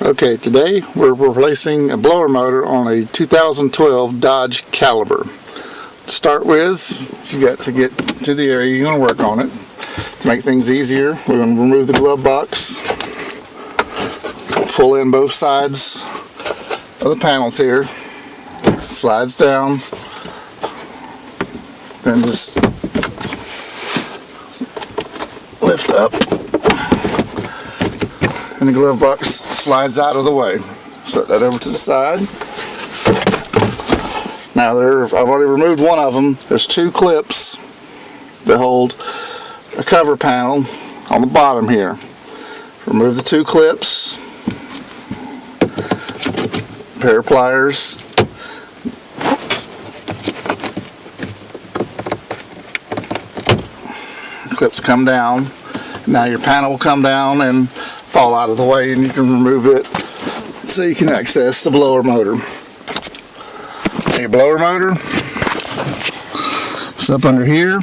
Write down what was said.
Okay, today we're replacing a blower motor on a 2012 Dodge Caliber. To start with, you got to get to the area you're going to work on it. To make things easier, we're going to remove the glove box, pull in both sides of the panels here, slides down, then just lift up, and the glove box slides out of the way. Set that over to the side. Now I've already removed one of them. There's two clips that hold a cover panel on the bottom here. Remove the two clips, pair of pliers, clips come down. Now your panel will come down and fall out of the way, and you can remove it so you can access the blower motor. Your blower motor is up under here.